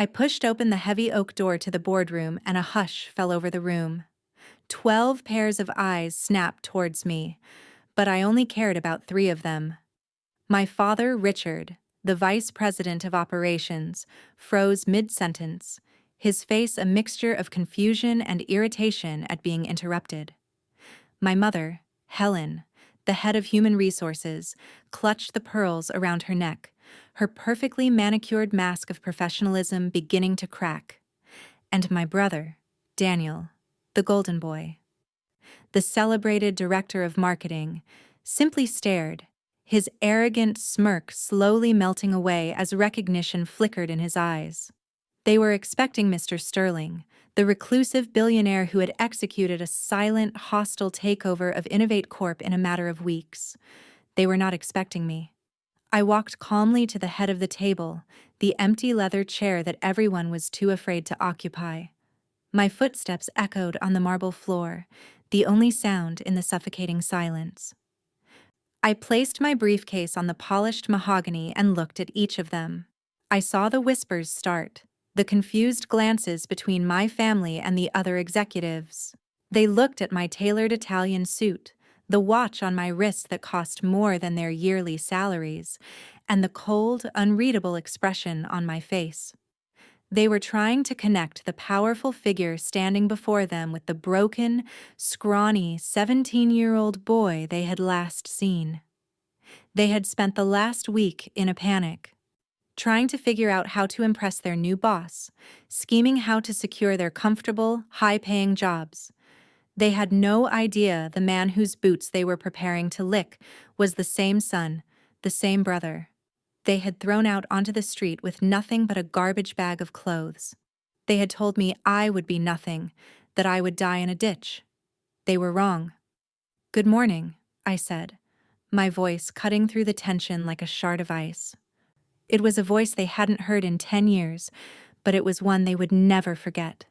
I pushed open the heavy oak door to the boardroom and a hush fell over the room. 12 pairs of eyes snapped towards me, but I only cared about 3 of them. My father, Richard, the vice president of operations, froze mid-sentence, his face a mixture of confusion and irritation at being interrupted. My mother, Helen, the head of human resources, clutched the pearls around her neck, her perfectly manicured mask of professionalism beginning to crack. And my brother, Daniel, the golden boy, the celebrated director of marketing, simply stared, his arrogant smirk slowly melting away as recognition flickered in his eyes. They were expecting Mr. Sterling, the reclusive billionaire who had executed a silent, hostile takeover of Innovate Corp in a matter of weeks. They were not expecting me. I walked calmly to the head of the table, the empty leather chair that everyone was too afraid to occupy. My footsteps echoed on the marble floor, the only sound in the suffocating silence. I placed my briefcase on the polished mahogany and looked at each of them. I saw the whispers start, the confused glances between my family and the other executives. They looked at my tailored Italian suit, the watch on my wrist that cost more than their yearly salaries, and the cold, unreadable expression on my face. They were trying to connect the powerful figure standing before them with the broken, scrawny 17-year-old boy they had last seen. They had spent the last week in a panic, trying to figure out how to impress their new boss, scheming how to secure their comfortable, high-paying jobs. They had no idea the man whose boots they were preparing to lick was the same son, the same brother they had thrown out onto the street with nothing but a garbage bag of clothes. They had told me I would be nothing, that I would die in a ditch. They were wrong. "Good morning," I said, my voice cutting through the tension like a shard of ice. It was a voice they hadn't heard in 10 years, but it was one they would never forget.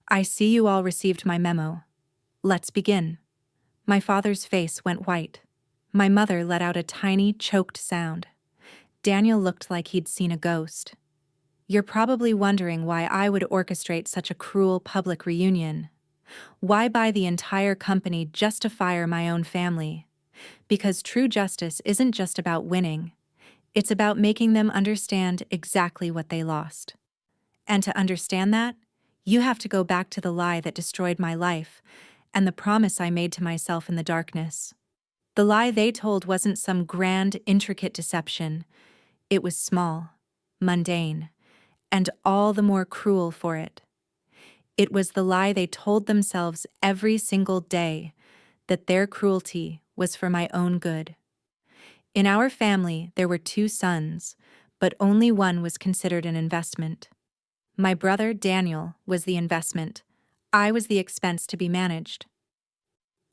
"I see you all received my memo. Let's begin." My father's face went white. My mother let out a tiny, choked sound. Daniel looked like he'd seen a ghost. "You're probably wondering why I would orchestrate such a cruel public reunion. Why buy the entire company just to fire my own family? Because true justice isn't just about winning. It's about making them understand exactly what they lost. And to understand that, you have to go back to the lie that destroyed my life and the promise I made to myself in the darkness. The lie they told wasn't some grand, intricate deception. It was small, mundane, and all the more cruel for it. It was the lie they told themselves every single day, that their cruelty was for my own good. In our family, there were 2 sons, but only one was considered an investment. My brother, Daniel, was the investment. I was the expense to be managed.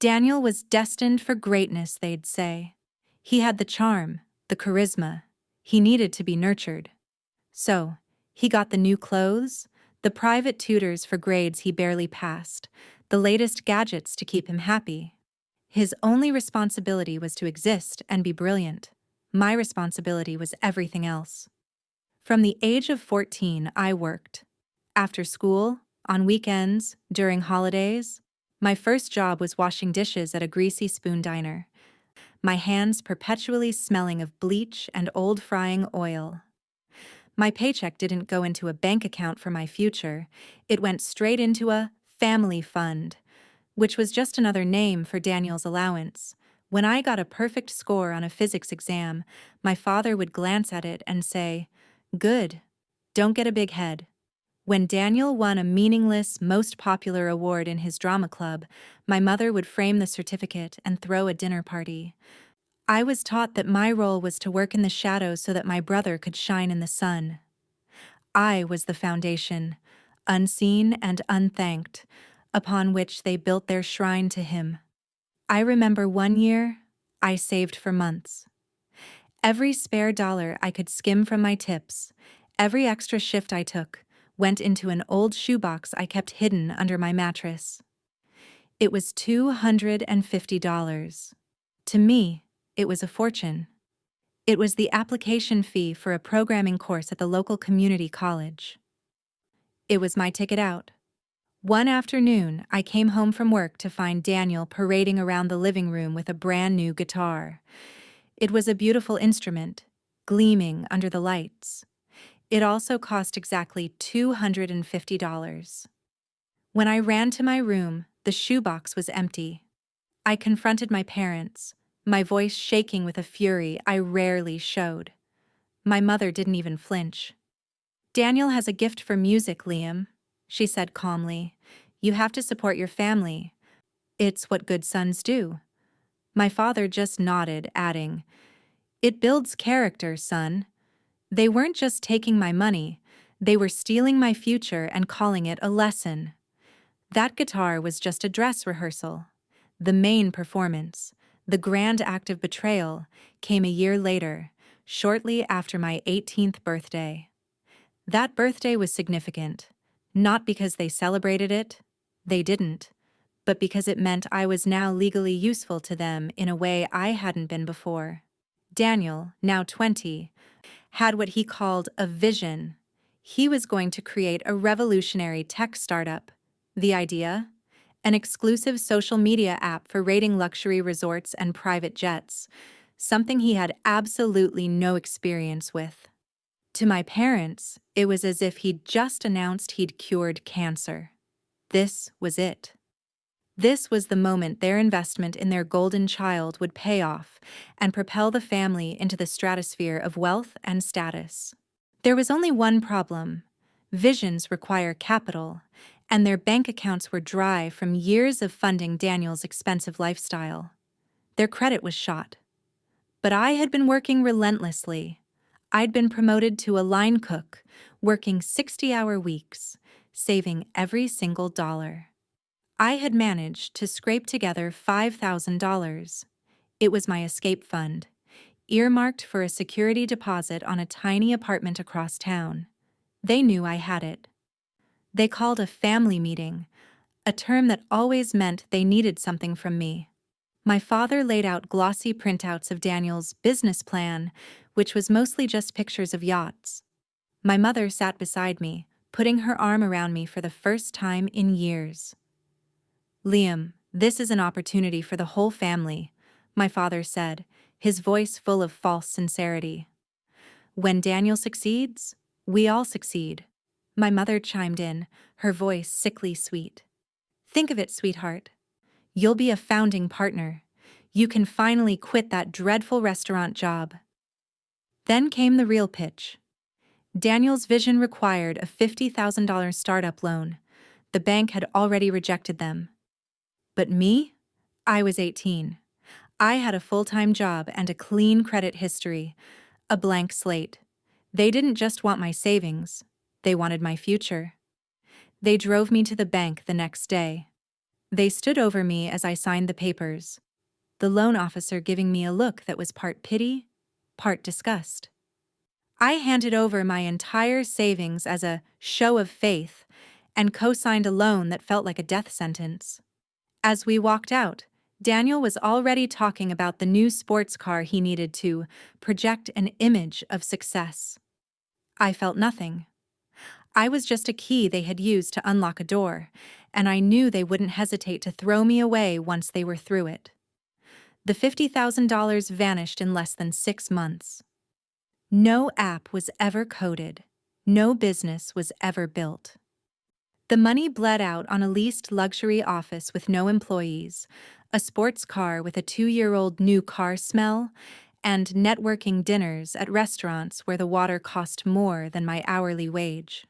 Daniel was destined for greatness, they'd say. He had the charm, the charisma. He needed to be nurtured. So, he got the new clothes, the private tutors for grades he barely passed, the latest gadgets to keep him happy. His only responsibility was to exist and be brilliant. My responsibility was everything else. From the age of 14, I worked. After school, on weekends, during holidays. My first job was washing dishes at a greasy spoon diner, my hands perpetually smelling of bleach and old frying oil. My paycheck didn't go into a bank account for my future. It went straight into a family fund, which was just another name for Daniel's allowance. When I got a perfect score on a physics exam, my father would glance at it and say, "Good. Don't get a big head." When Daniel won a meaningless, most popular award in his drama club, my mother would frame the certificate and throw a dinner party. I was taught that my role was to work in the shadows so that my brother could shine in the sun. I was the foundation, unseen and unthanked, upon which they built their shrine to him. I remember one year, I saved for months. Every spare dollar I could skim from my tips, every extra shift I took, went into an old shoebox I kept hidden under my mattress. It was $250. To me, it was a fortune. It was the application fee for a programming course at the local community college. It was my ticket out. One afternoon, I came home from work to find Daniel parading around the living room with a brand new guitar. It was a beautiful instrument, gleaming under the lights. It also cost exactly $250. When I ran to my room, the shoebox was empty. I confronted my parents, my voice shaking with a fury I rarely showed. My mother didn't even flinch. "Daniel has a gift for music, Liam," she said calmly. "You have to support your family. It's what good sons do." My father just nodded, adding, "It builds character, son." They weren't just taking my money, they were stealing my future and calling it a lesson. That guitar was just a dress rehearsal. The main performance, the grand act of betrayal, came a year later, shortly after my 18th birthday. That birthday was significant, not because they celebrated it, they didn't, but because it meant I was now legally useful to them in a way I hadn't been before. Daniel, now 20, had what he called a vision. He was going to create a revolutionary tech startup. The idea? An exclusive social media app for rating luxury resorts and private jets, something he had absolutely no experience with. To my parents, it was as if he'd just announced he'd cured cancer. This was it. This was the moment their investment in their golden child would pay off and propel the family into the stratosphere of wealth and status. There was only one problem. Visions require capital, and their bank accounts were dry from years of funding Daniel's expensive lifestyle. Their credit was shot. But I had been working relentlessly. I'd been promoted to a line cook, working 60-hour weeks, saving every single dollar. I had managed to scrape together $5,000. It was my escape fund, earmarked for a security deposit on a tiny apartment across town. They knew I had it. They called a family meeting, a term that always meant they needed something from me. My father laid out glossy printouts of Daniel's business plan, which was mostly just pictures of yachts. My mother sat beside me, putting her arm around me for the first time in years. "Liam, this is an opportunity for the whole family," my father said, his voice full of false sincerity. "When Daniel succeeds, we all succeed." My mother chimed in, her voice sickly sweet. "Think of it, sweetheart. You'll be a founding partner. You can finally quit that dreadful restaurant job." Then came the real pitch. Daniel's vision required a $50,000 startup loan. The bank had already rejected them. But me? I was 18. I had a full-time job and a clean credit history, a blank slate. They didn't just want my savings, they wanted my future. They drove me to the bank the next day. They stood over me as I signed the papers, the loan officer giving me a look that was part pity, part disgust. I handed over my entire savings as a show of faith and co-signed a loan that felt like a death sentence. As we walked out, Daniel was already talking about the new sports car he needed to project an image of success. I felt nothing. I was just a key they had used to unlock a door, and I knew they wouldn't hesitate to throw me away once they were through it. The $50,000 vanished in less than 6 months. No app was ever coded. No business was ever built. The money bled out on a leased luxury office with no employees, a sports car with a 2-year-old new car smell, and networking dinners at restaurants where the water cost more than my hourly wage.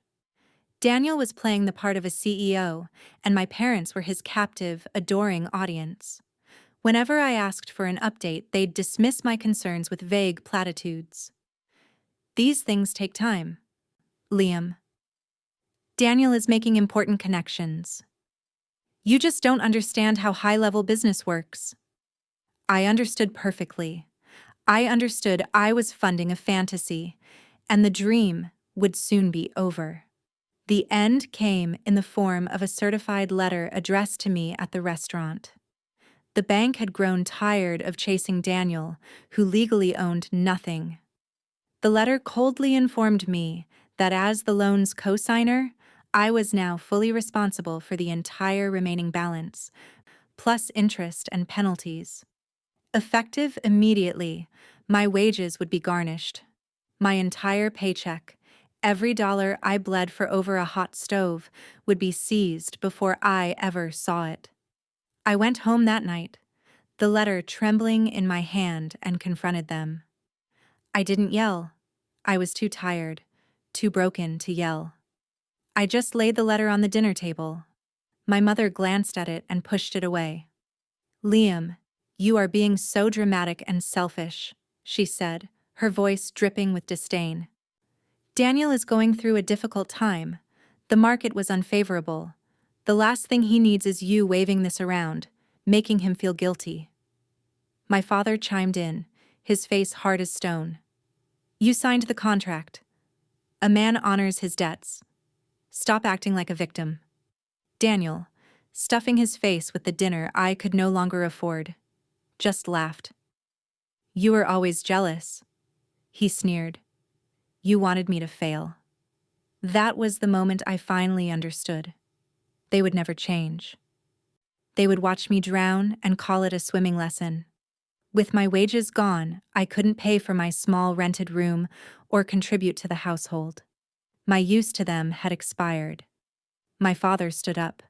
Daniel was playing the part of a CEO, and my parents were his captive, adoring audience. Whenever I asked for an update, they'd dismiss my concerns with vague platitudes. "These things take time, Liam. Daniel is making important connections. You just don't understand how high-level business works." I understood perfectly. I understood I was funding a fantasy, and the dream would soon be over. The end came in the form of a certified letter addressed to me at the restaurant. The bank had grown tired of chasing Daniel, who legally owned nothing. The letter coldly informed me that as the loan's co-signer, I was now fully responsible for the entire remaining balance, plus interest and penalties. Effective immediately, my wages would be garnished. My entire paycheck, every dollar I bled for over a hot stove, would be seized before I ever saw it. I went home that night, the letter trembling in my hand, and confronted them. I didn't yell. I was too tired, too broken to yell. I just laid the letter on the dinner table. My mother glanced at it and pushed it away. "Liam, you are being so dramatic and selfish," she said, her voice dripping with disdain. "Daniel is going through a difficult time. The market was unfavorable. The last thing he needs is you waving this around, making him feel guilty." My father chimed in, his face hard as stone. "You signed the contract. A man honors his debts. Stop acting like a victim." Daniel, stuffing his face with the dinner I could no longer afford, just laughed. "You were always jealous," he sneered. "You wanted me to fail." That was the moment I finally understood. They would never change. They would watch me drown and call it a swimming lesson. With my wages gone, I couldn't pay for my small rented room or contribute to the household. My use to them had expired. My father stood up.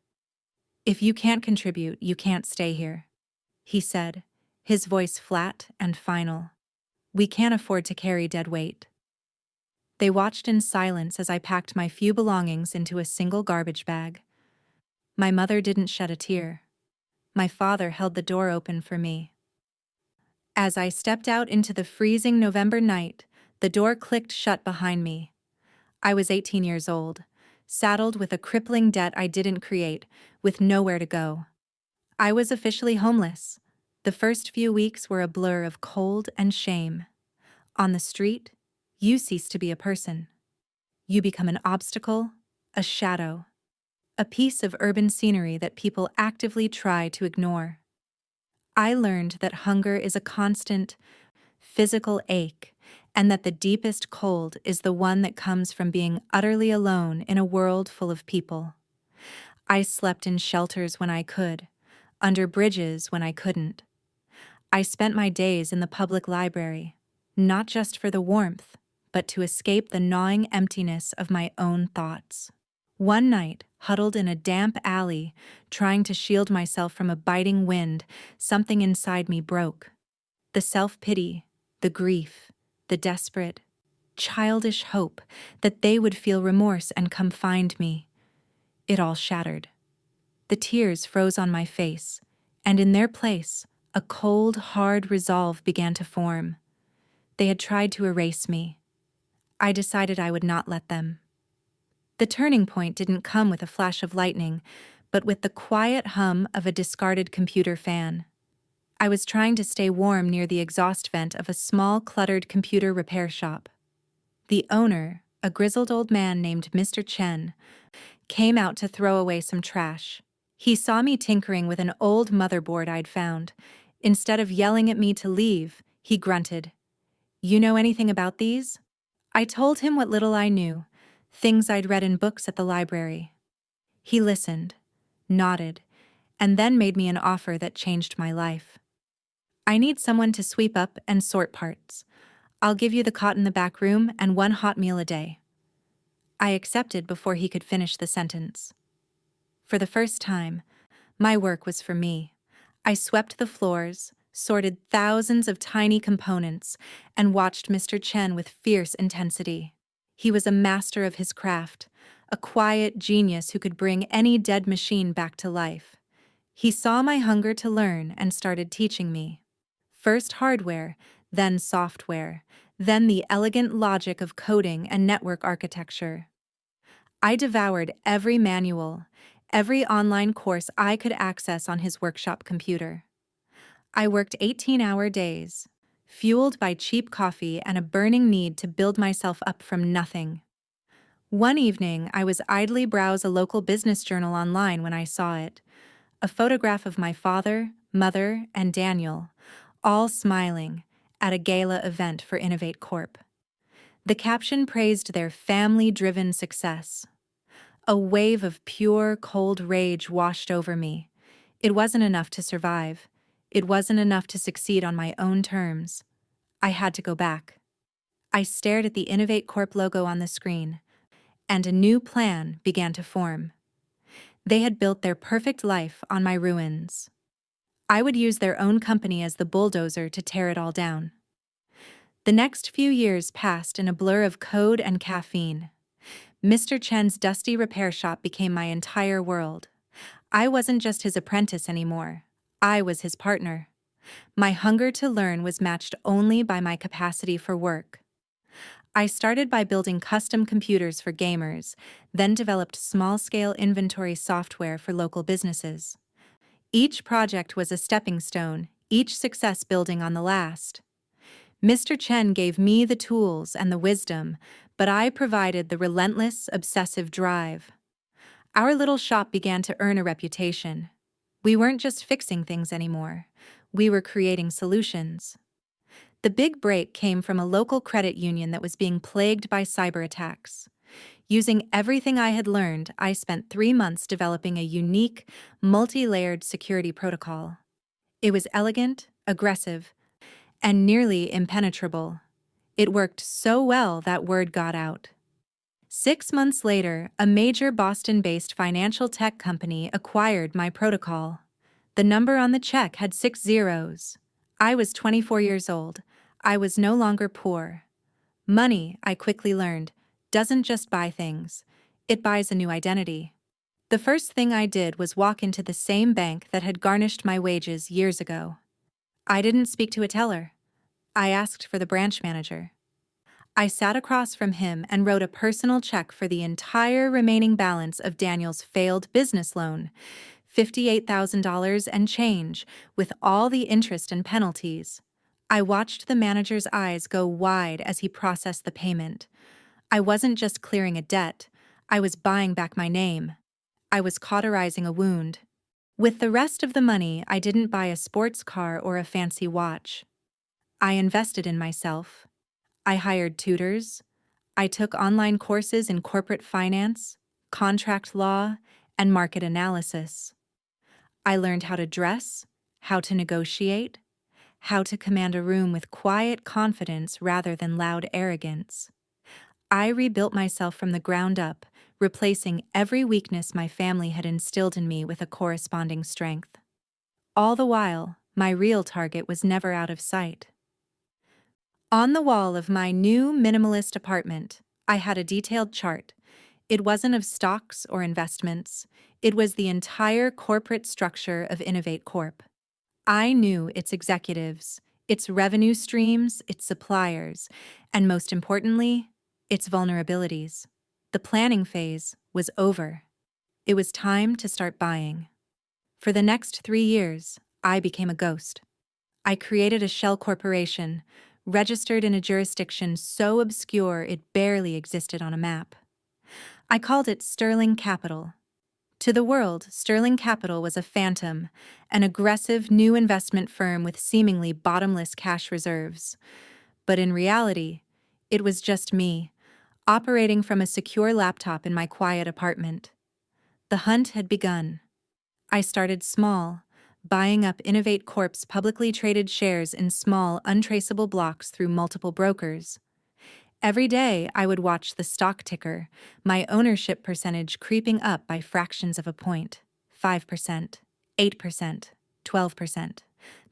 "If you can't contribute, you can't stay here," he said, his voice flat and final. "We can't afford to carry dead weight." They watched in silence as I packed my few belongings into a single garbage bag. My mother didn't shed a tear. My father held the door open for me. As I stepped out into the freezing November night, the door clicked shut behind me. I was 18 years old, saddled with a crippling debt I didn't create, with nowhere to go. I was officially homeless. The first few weeks were a blur of cold and shame. On the street, you cease to be a person. You become an obstacle, a shadow, a piece of urban scenery that people actively try to ignore. I learned that hunger is a constant, physical ache, and that the deepest cold is the one that comes from being utterly alone in a world full of people. I slept in shelters when I could, under bridges when I couldn't. I spent my days in the public library, not just for the warmth, but to escape the gnawing emptiness of my own thoughts. One night, huddled in a damp alley, trying to shield myself from a biting wind, something inside me broke. The self-pity, the grief, the desperate, childish hope that they would feel remorse and come find me. It all shattered. The tears froze on my face, and in their place, a cold, hard resolve began to form. They had tried to erase me. I decided I would not let them. The turning point didn't come with a flash of lightning, but with the quiet hum of a discarded computer fan. I was trying to stay warm near the exhaust vent of a small, cluttered computer repair shop. The owner, a grizzled old man named Mr. Chen, came out to throw away some trash. He saw me tinkering with an old motherboard I'd found. Instead of yelling at me to leave, he grunted, "You know anything about these?" I told him what little I knew, things I'd read in books at the library. He listened, nodded, and then made me an offer that changed my life. "I need someone to sweep up and sort parts. I'll give you the cot in the back room and one hot meal a day." I accepted before he could finish the sentence. For the first time, my work was for me. I swept the floors, sorted thousands of tiny components, and watched Mr. Chen with fierce intensity. He was a master of his craft, a quiet genius who could bring any dead machine back to life. He saw my hunger to learn and started teaching me. First hardware, then software, then the elegant logic of coding and network architecture. I devoured every manual, every online course I could access on his workshop computer. I worked 18-hour days, fueled by cheap coffee and a burning need to build myself up from nothing. One evening, I was idly browsing a local business journal online when I saw it, a photograph of my father, mother, and Daniel, all smiling, at a gala event for Innovate Corp. The caption praised their family-driven success. A wave of pure, cold rage washed over me. It wasn't enough to survive. It wasn't enough to succeed on my own terms. I had to go back. I stared at the Innovate Corp logo on the screen, and a new plan began to form. They had built their perfect life on my ruins. I would use their own company as the bulldozer to tear it all down. The next few years passed in a blur of code and caffeine. Mr. Chen's dusty repair shop became my entire world. I wasn't just his apprentice anymore. I was his partner. My hunger to learn was matched only by my capacity for work. I started by building custom computers for gamers, then developed small-scale inventory software for local businesses. Each project was a stepping stone, each success building on the last. Mr. Chen gave me the tools and the wisdom, but I provided the relentless, obsessive drive. Our little shop began to earn a reputation. We weren't just fixing things anymore. We were creating solutions. The big break came from a local credit union that was being plagued by cyber attacks. Using everything I had learned, I spent 3 months developing a unique, multi-layered security protocol. It was elegant, aggressive, and nearly impenetrable. It worked so well that word got out. 6 months later, a major Boston-based financial tech company acquired my protocol. The number on the check had 6 zeros. I was 24 years old. I was no longer poor. Money, I quickly learned, doesn't just buy things. It buys a new identity. The first thing I did was walk into the same bank that had garnished my wages years ago. I didn't speak to a teller. I asked for the branch manager. I sat across from him and wrote a personal check for the entire remaining balance of Daniel's failed business loan, $58,000 and change, with all the interest and penalties. I watched the manager's eyes go wide as he processed the payment. I wasn't just clearing a debt, I was buying back my name. I was cauterizing a wound. With the rest of the money, I didn't buy a sports car or a fancy watch. I invested in myself. I hired tutors. I took online courses in corporate finance, contract law, and market analysis. I learned how to dress, how to negotiate, how to command a room with quiet confidence rather than loud arrogance. I rebuilt myself from the ground up, replacing every weakness my family had instilled in me with a corresponding strength. All the while, my real target was never out of sight. On the wall of my new minimalist apartment, I had a detailed chart. It wasn't of stocks or investments. It was the entire corporate structure of Innovate Corp. I knew its executives, its revenue streams, its suppliers, and most importantly, its vulnerabilities. The planning phase was over. It was time to start buying. For the next 3 years, I became a ghost. I created a shell corporation, registered in a jurisdiction so obscure it barely existed on a map. I called it Sterling Capital. To the world, Sterling Capital was a phantom, an aggressive new investment firm with seemingly bottomless cash reserves. But in reality, it was just me, operating from a secure laptop in my quiet apartment. The hunt had begun. I started small, buying up Innovate Corp's publicly traded shares in small, untraceable blocks through multiple brokers. Every day, I would watch the stock ticker, my ownership percentage creeping up by fractions of a point: 5%, 8%, 12%.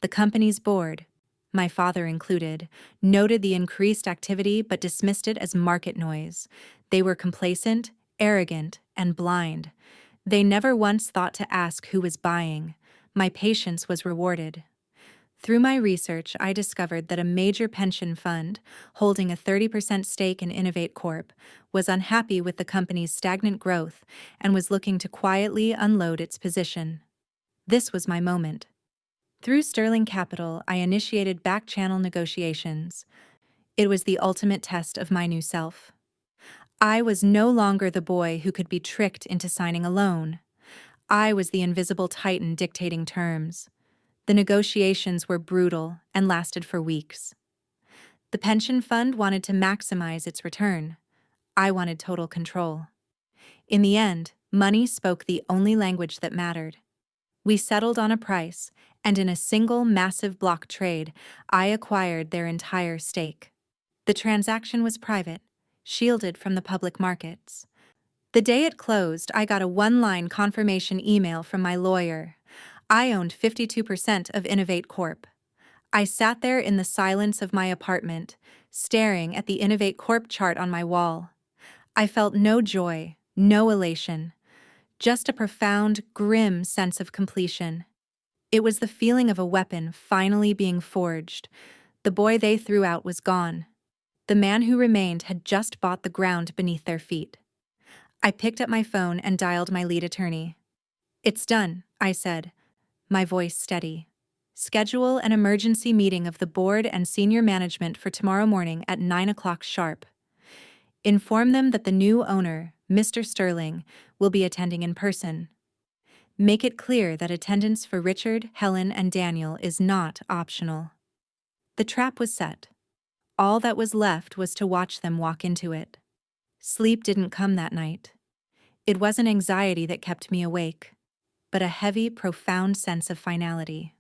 The company's board, my father included, noted the increased activity but dismissed it as market noise. They were complacent, arrogant, and blind. They never once thought to ask who was buying. My patience was rewarded. Through my research, I discovered that a major pension fund, holding a 30% stake in Innovate Corp, was unhappy with the company's stagnant growth and was looking to quietly unload its position. This was my moment. Through Sterling Capital, I initiated back-channel negotiations. It was the ultimate test of my new self. I was no longer the boy who could be tricked into signing a loan. I was the invisible titan dictating terms. The negotiations were brutal and lasted for weeks. The pension fund wanted to maximize its return. I wanted total control. In the end, money spoke the only language that mattered. We settled on a price, and in a single massive block trade, I acquired their entire stake. The transaction was private, shielded from the public markets. The day it closed, I got a one-line confirmation email from my lawyer. I owned 52% of Innovate Corp. I sat there in the silence of my apartment, staring at the Innovate Corp chart on my wall. I felt no joy, no elation, just a profound, grim sense of completion. It was the feeling of a weapon finally being forged. The boy they threw out was gone. The man who remained had just bought the ground beneath their feet. I picked up my phone and dialed my lead attorney. "It's done," I said, my voice steady. "Schedule an emergency meeting of the board and senior management for tomorrow morning at 9 o'clock sharp. Inform them that the new owner, Mr. Sterling, will be attending in person. Make it clear that attendance for Richard, Helen, and Daniel is not optional." The trap was set. All that was left was to watch them walk into it. Sleep didn't come that night. It wasn't anxiety that kept me awake, but a heavy, profound sense of finality.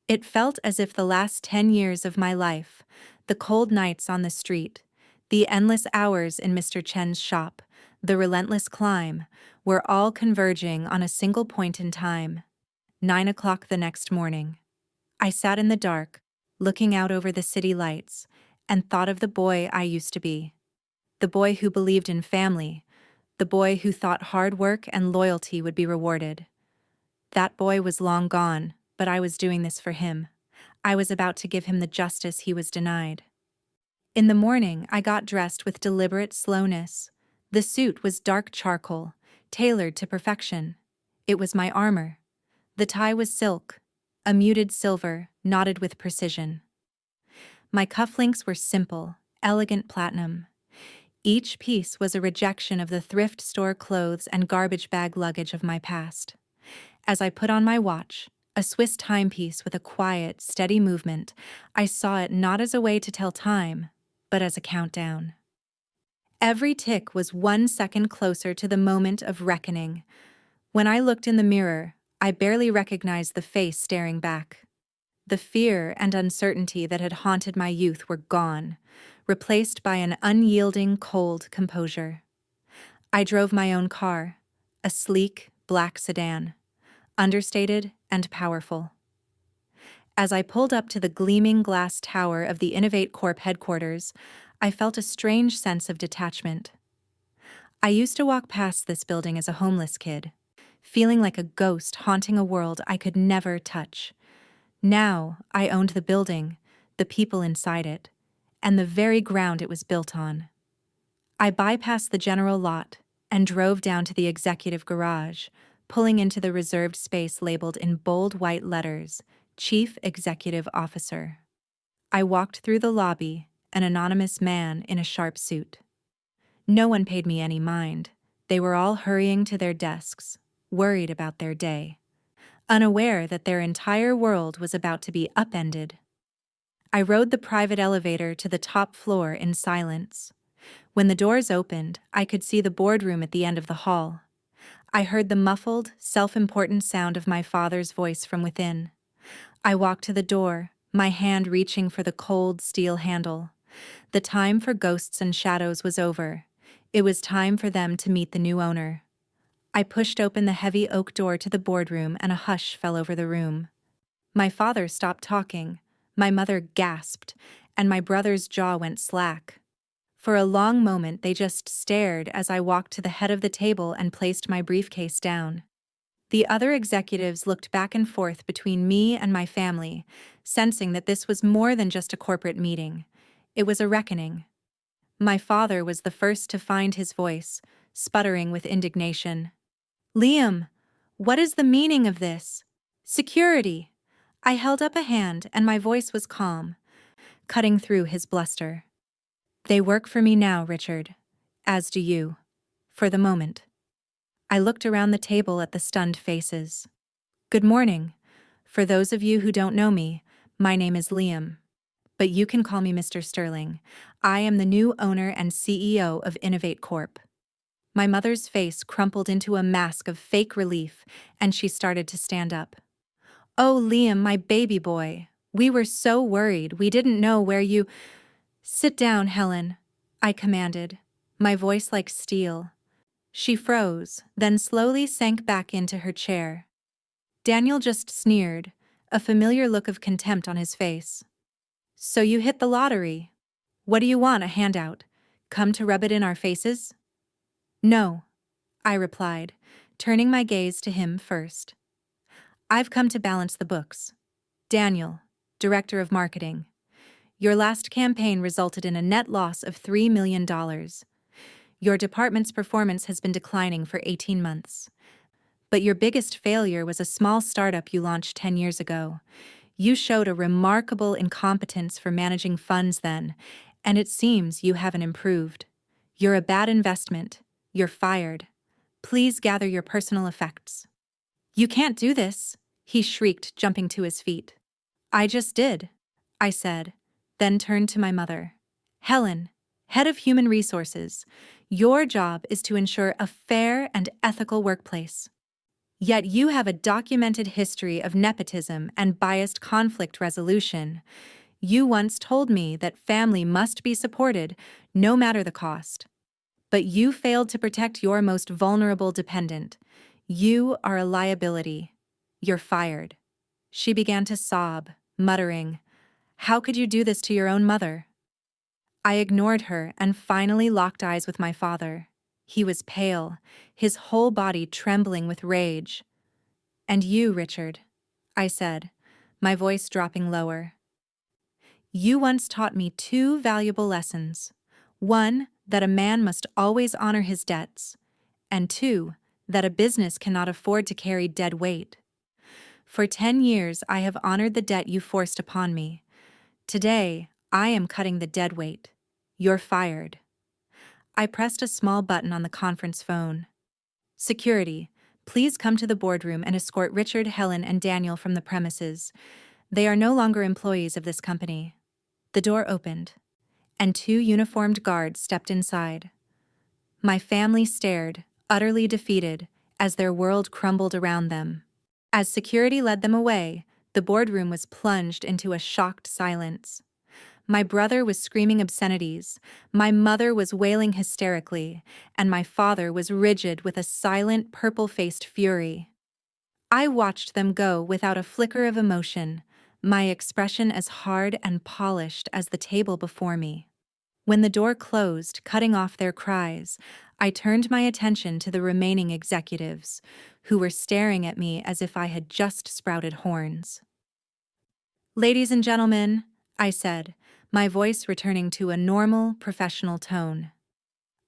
It felt as if the last 10 years of my life, the cold nights on the street, the endless hours in Mr. Chen's shop, the relentless climb, were all converging on a single point in time. 9 o'clock the next morning. I sat in the dark, looking out over the city lights, and thought of the boy I used to be. The boy who believed in family, the boy who thought hard work and loyalty would be rewarded. That boy was long gone, but I was doing this for him. I was about to give him the justice he was denied. In the morning, I got dressed with deliberate slowness. The suit was dark charcoal, tailored to perfection. It was my armor. The tie was silk, a muted silver, knotted with precision. My cufflinks were simple, elegant platinum. Each piece was a rejection of the thrift store clothes and garbage bag luggage of my past. As I put on my watch, a Swiss timepiece with a quiet, steady movement, I saw it not as a way to tell time, but as a countdown. Every tick was 1 second closer to the moment of reckoning. When I looked in the mirror, I barely recognized the face staring back. The fear and uncertainty that had haunted my youth were gone, replaced by an unyielding, cold composure. I drove my own car, a sleek, black sedan, understated and powerful. As I pulled up to the gleaming glass tower of the Innovate Corp headquarters, I felt a strange sense of detachment. I used to walk past this building as a homeless kid, feeling like a ghost haunting a world I could never touch. Now, I owned the building, the people inside it, and the very ground it was built on. I bypassed the general lot and drove down to the executive garage, pulling into the reserved space labeled in bold white letters, Chief Executive Officer. I walked through the lobby, an anonymous man in a sharp suit. No one paid me any mind. They were all hurrying to their desks, worried about their day, unaware that their entire world was about to be upended. I rode the private elevator to the top floor in silence. When the doors opened, I could see the boardroom at the end of the hall. I heard the muffled, self-important sound of my father's voice from within. I walked to the door, my hand reaching for the cold steel handle. The time for ghosts and shadows was over. It was time for them to meet the new owner. I pushed open the heavy oak door to the boardroom and a hush fell over the room. My father stopped talking, my mother gasped, and my brother's jaw went slack. For a long moment they just stared as I walked to the head of the table and placed my briefcase down. The other executives looked back and forth between me and my family, sensing that this was more than just a corporate meeting. It was a reckoning. My father was the first to find his voice, sputtering with indignation. "Liam, what is the meaning of this? Security!" I held up a hand and my voice was calm, cutting through his bluster. "They work for me now, Richard. As do you. For the moment." I looked around the table at the stunned faces. "Good morning. For those of you who don't know me, my name is Liam. But you can call me Mr. Sterling. I am the new owner and CEO of Innovate Corp." My mother's face crumpled into a mask of fake relief, and she started to stand up. "Oh, Liam, my baby boy. We were so worried. We didn't know where you—" "Sit down, Helen," I commanded, my voice like steel. She froze, then slowly sank back into her chair. Daniel just sneered, a familiar look of contempt on his face. "So you hit the lottery. What do you want, a handout? Come to rub it in our faces?" "No," I replied, turning my gaze to him first. "I've come to balance the books. Daniel, Director of Marketing. Your last campaign resulted in a net loss of $3 million. Your department's performance has been declining for 18 months. But your biggest failure was a small startup you launched 10 years ago. You showed a remarkable incompetence for managing funds then, and it seems you haven't improved. You're a bad investment. You're fired. Please gather your personal effects." "You can't do this," he shrieked, jumping to his feet. "I just did," I said, then turned to my mother. "Helen, Head of Human Resources, your job is to ensure a fair and ethical workplace. Yet you have a documented history of nepotism and biased conflict resolution. You once told me that family must be supported, no matter the cost. But you failed to protect your most vulnerable dependent. You are a liability. You're fired." She began to sob, muttering, "How could you do this to your own mother?" I ignored her and finally locked eyes with my father. He was pale, his whole body trembling with rage. "And you, Richard," I said, my voice dropping lower. "You once taught me two valuable lessons. One, that a man must always honor his debts, and two, that a business cannot afford to carry dead weight. For 10 years I have honored the debt you forced upon me. Today, I am cutting the dead weight. You're fired." I pressed a small button on the conference phone. "Security, please come to the boardroom and escort Richard, Helen, and Daniel from the premises. They are no longer employees of this company." The door opened, and two uniformed guards stepped inside. My family stared, utterly defeated, as their world crumbled around them. As security led them away, the boardroom was plunged into a shocked silence. My brother was screaming obscenities, my mother was wailing hysterically, and my father was rigid with a silent, purple-faced fury. I watched them go without a flicker of emotion, my expression as hard and polished as the table before me. When the door closed, cutting off their cries, I turned my attention to the remaining executives, who were staring at me as if I had just sprouted horns. "Ladies and gentlemen," I said, my voice returning to a normal, professional tone.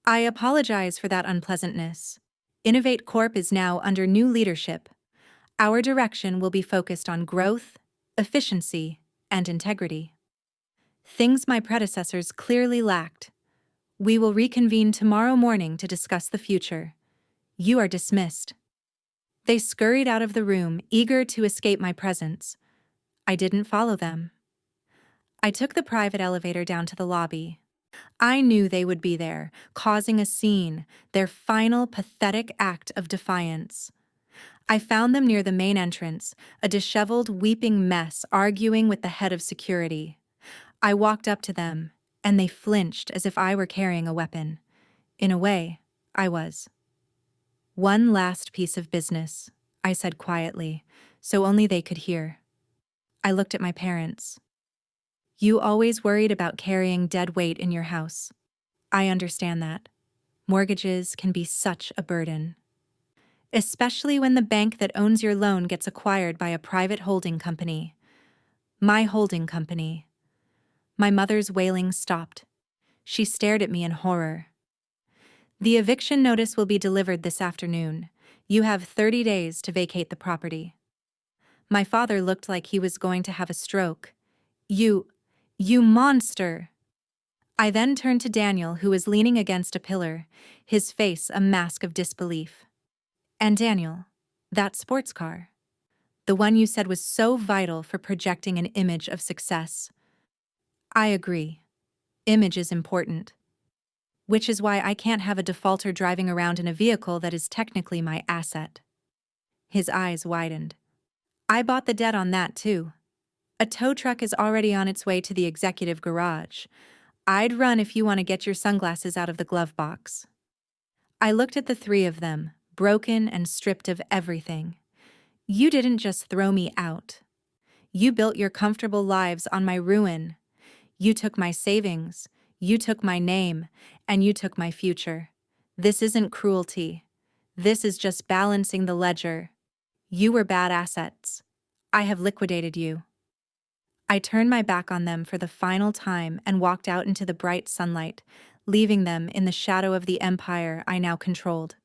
"I apologize for that unpleasantness. Innovate Corp is now under new leadership. Our direction will be focused on growth, efficiency, and integrity. Things my predecessors clearly lacked. We will reconvene tomorrow morning to discuss the future. You are dismissed." They scurried out of the room, eager to escape my presence. I didn't follow them. I took the private elevator down to the lobby. I knew they would be there, causing a scene, their final pathetic act of defiance. I found them near the main entrance, a disheveled, weeping mess arguing with the head of security. I walked up to them, and they flinched as if I were carrying a weapon. In a way, I was. "One last piece of business," I said quietly, so only they could hear. I looked at my parents. "You always worried about carrying dead weight in your house. I understand that. Mortgages can be such a burden. Especially when the bank that owns your loan gets acquired by a private holding company. My holding company." My mother's wailing stopped. She stared at me in horror. "The eviction notice will be delivered this afternoon. You have 30 days to vacate the property." My father looked like he was going to have a stroke. You monster!" I then turned to Daniel, who was leaning against a pillar, his face a mask of disbelief. "And Daniel, that sports car. The one you said was so vital for projecting an image of success." "I agree. Image is important." which is why I can't have a defaulter driving around in a vehicle that is technically my asset. His eyes widened. I bought the debt on that too. A tow truck is already on its way to the executive garage. I'd run if you want to get your sunglasses out of the glove box. I looked at the three of them, broken and stripped of everything. You didn't just throw me out. You built your comfortable lives on my ruin. You took my savings, you took my name, and you took my future. This isn't cruelty. This is just balancing the ledger. You were bad assets. I have liquidated you. I turned my back on them for the final time and walked out into the bright sunlight, leaving them in the shadow of the empire I now controlled.